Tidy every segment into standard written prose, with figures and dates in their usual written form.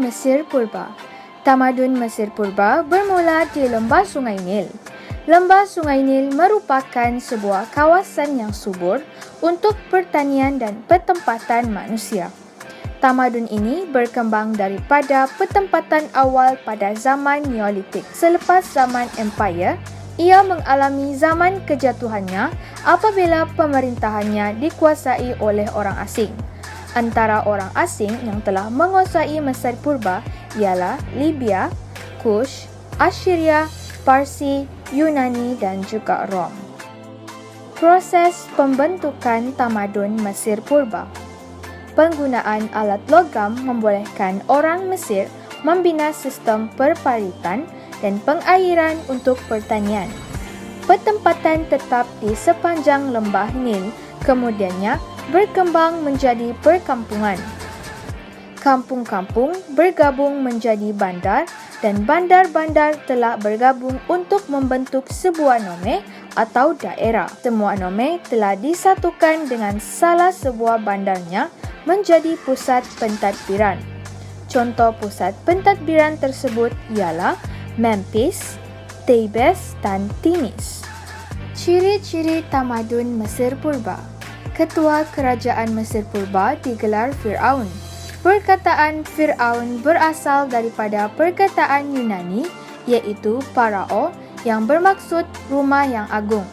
Mesir Purba. Tamadun Mesir Purba bermula di lembah Sungai Nil. Lembah Sungai Nil merupakan sebuah kawasan yang subur untuk pertanian dan pertempatan manusia. Tamadun ini berkembang daripada pertempatan awal pada zaman Neolitik. Selepas zaman Empire, ia mengalami zaman kejatuhannya apabila pemerintahannya dikuasai oleh orang asing. Antara orang asing yang telah menguasai Mesir Purba ialah Libya, Kush, Assyria, Parsi, Yunani dan juga Rom. Proses pembentukan tamadun Mesir Purba. Penggunaan alat logam membolehkan orang Mesir membina sistem perparitan dan pengairan untuk pertanian. Pertempatan tetap di sepanjang lembah Nil, kemudiannya berkembang menjadi perkampungan. Kampung-kampung bergabung menjadi bandar dan bandar-bandar telah bergabung untuk membentuk sebuah nome atau daerah. Semua nome telah disatukan dengan salah sebuah bandarnya menjadi pusat pentadbiran. Contoh pusat pentadbiran tersebut ialah Memphis, Thebes dan Tinis. Ciri-ciri tamadun Mesir Purba. Ketua Kerajaan Mesir Purba digelar Fir'aun. Perkataan Fir'aun berasal daripada perkataan Yunani iaitu Parao yang bermaksud rumah yang agung.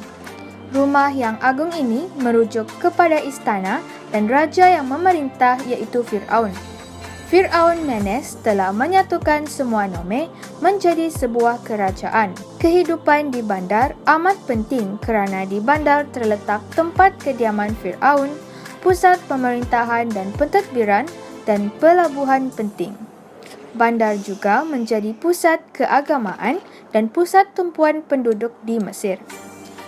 Rumah yang agung ini merujuk kepada istana dan raja yang memerintah iaitu Fir'aun. Fir'aun Menes telah menyatukan semua nome menjadi sebuah kerajaan. Kehidupan di bandar amat penting kerana di bandar terletak tempat kediaman Fir'aun, pusat pemerintahan dan pentadbiran dan pelabuhan penting. Bandar juga menjadi pusat keagamaan dan pusat tumpuan penduduk di Mesir.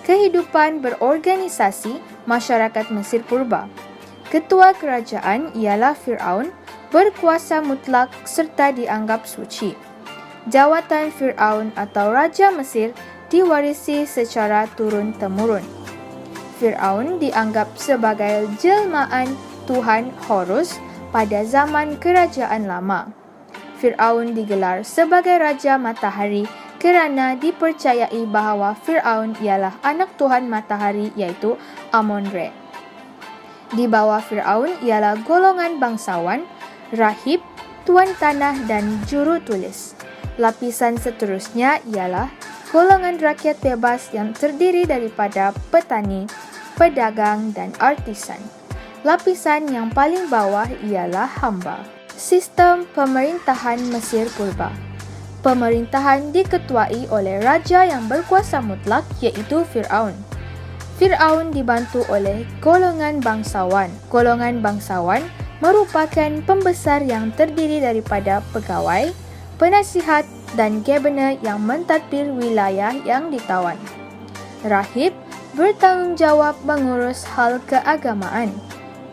Kehidupan berorganisasi masyarakat Mesir Purba. Ketua kerajaan ialah Fir'aun, berkuasa mutlak serta dianggap suci. Jawatan Fir'aun atau Raja Mesir diwarisi secara turun-temurun. Fir'aun dianggap sebagai jelmaan Tuhan Horus pada zaman kerajaan lama. Fir'aun digelar sebagai Raja Matahari kerana dipercayai bahawa Fir'aun ialah anak Tuhan Matahari iaitu Amon-Re. Di bawah Fir'aun ialah golongan bangsawan, rahib, tuan tanah dan jurutulis. Lapisan seterusnya ialah golongan rakyat bebas yang terdiri daripada petani, pedagang dan artisan. Lapisan yang paling bawah ialah hamba. Sistem pemerintahan Mesir Purba. Pemerintahan diketuai oleh raja yang berkuasa mutlak iaitu Fir'aun. Fir'aun dibantu oleh golongan bangsawan. Golongan bangsawan merupakan pembesar yang terdiri daripada pegawai, penasihat dan gabenor yang mentadbir wilayah yang ditawan. Rahib bertanggungjawab mengurus hal keagamaan.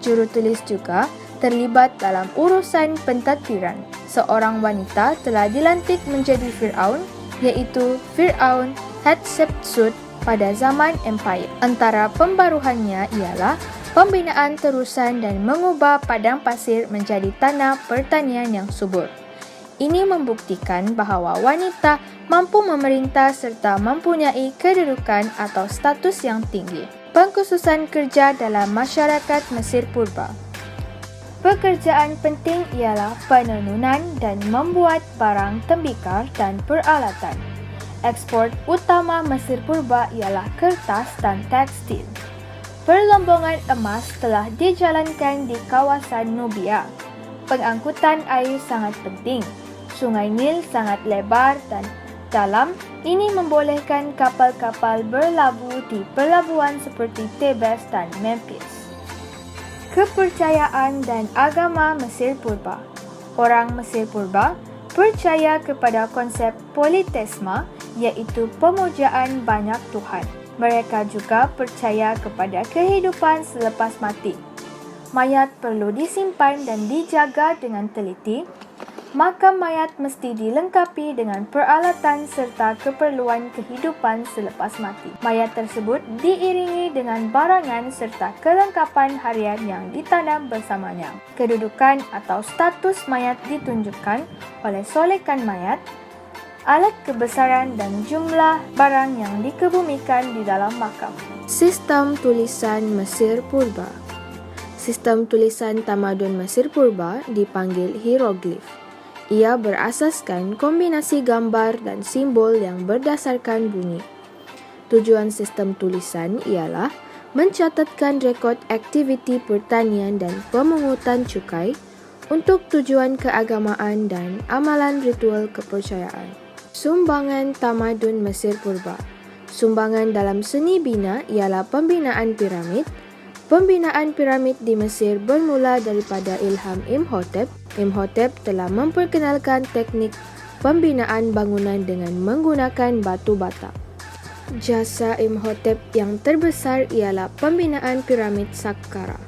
Jurutulis juga terlibat dalam urusan pentadbiran. Seorang wanita telah dilantik menjadi Fir'aun iaitu Fir'aun Hatshepsut pada zaman Empire. Antara pembaruhannya ialah pembinaan terusan dan mengubah padang pasir menjadi tanah pertanian yang subur. Ini membuktikan bahawa wanita mampu memerintah serta mempunyai kedudukan atau status yang tinggi. Pengkhususan kerja dalam masyarakat Mesir Purba. Pekerjaan penting ialah penenunan dan membuat barang tembikar dan peralatan. Ekspor utama Mesir Purba ialah kertas dan tekstil. Perlombongan emas telah dijalankan di kawasan Nubia. Pengangkutan air sangat penting. Sungai Nil sangat lebar dan dalam. Ini membolehkan kapal-kapal berlabuh di pelabuhan seperti Thebes dan Memphis. Kepercayaan dan agama Mesir Purba. Orang Mesir Purba percaya kepada konsep politeisma iaitu pemujaan banyak Tuhan. Mereka juga percaya kepada kehidupan selepas mati. Mayat perlu disimpan dan dijaga dengan teliti. Makam mayat mesti dilengkapi dengan peralatan serta keperluan kehidupan selepas mati. Mayat tersebut diiringi dengan barangan serta kelengkapan harian yang ditanam bersamanya. Kedudukan atau status mayat ditunjukkan oleh solekan mayat, alat kebesaran dan jumlah barang yang dikebumikan di dalam makam. Sistem tulisan Mesir Purba. Sistem tulisan tamadun Mesir Purba dipanggil hieroglif. Ia berasaskan kombinasi gambar dan simbol yang berdasarkan bunyi. Tujuan sistem tulisan ialah mencatatkan rekod aktiviti pertanian dan pemungutan cukai untuk tujuan keagamaan dan amalan ritual kepercayaan. Sumbangan tamadun Mesir Purba. Sumbangan dalam seni bina ialah pembinaan piramid. Pembinaan piramid di Mesir bermula daripada ilham Imhotep. Imhotep telah memperkenalkan teknik pembinaan bangunan dengan menggunakan batu bata. Jasa Imhotep yang terbesar ialah pembinaan piramid Saqqara.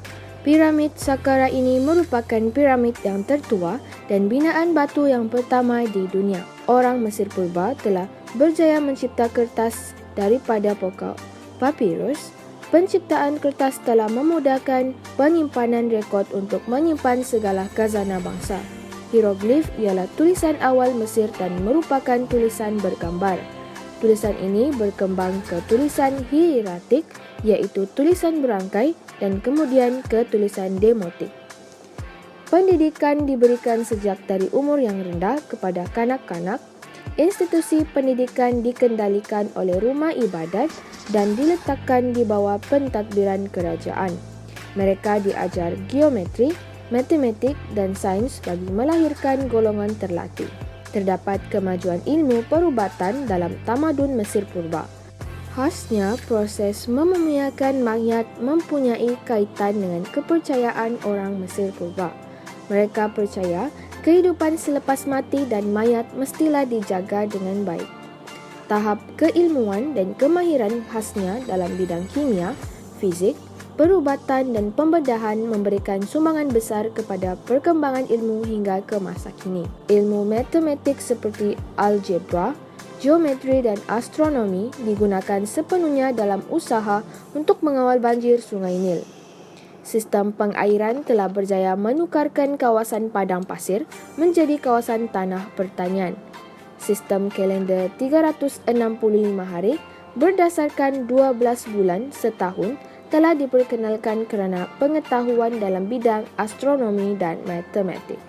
Piramid Saqqara ini merupakan piramid yang tertua dan binaan batu yang pertama di dunia. Orang Mesir Purba telah berjaya mencipta kertas daripada pokok papirus. Penciptaan kertas telah memudahkan penyimpanan rekod untuk menyimpan segala khazanah bangsa. Hieroglif ialah tulisan awal Mesir dan merupakan tulisan bergambar. Tulisan ini berkembang ke tulisan hieratik, iaitu tulisan berangkai, dan kemudian ke tulisan demotik. Pendidikan diberikan sejak dari umur yang rendah kepada kanak-kanak. Institusi pendidikan dikendalikan oleh rumah ibadat dan diletakkan di bawah pentadbiran kerajaan. Mereka diajar geometri, matematik dan sains bagi melahirkan golongan terlatih. Terdapat kemajuan ilmu perubatan dalam tamadun Mesir Purba. Khasnya, proses memumiakan mayat mempunyai kaitan dengan kepercayaan orang Mesir Purba. Mereka percaya kehidupan selepas mati dan mayat mestilah dijaga dengan baik. Tahap keilmuan dan kemahiran khasnya dalam bidang kimia, fizik, perubatan dan pembedahan memberikan sumbangan besar kepada perkembangan ilmu hingga ke masa kini. Ilmu matematik seperti algebra, geometri dan astronomi digunakan sepenuhnya dalam usaha untuk mengawal banjir Sungai Nil. Sistem pengairan telah berjaya menukarkan kawasan padang pasir menjadi kawasan tanah pertanian. Sistem kalender 365 hari berdasarkan 12 bulan setahun telah diperkenalkan kerana pengetahuan dalam bidang astronomi dan matematik.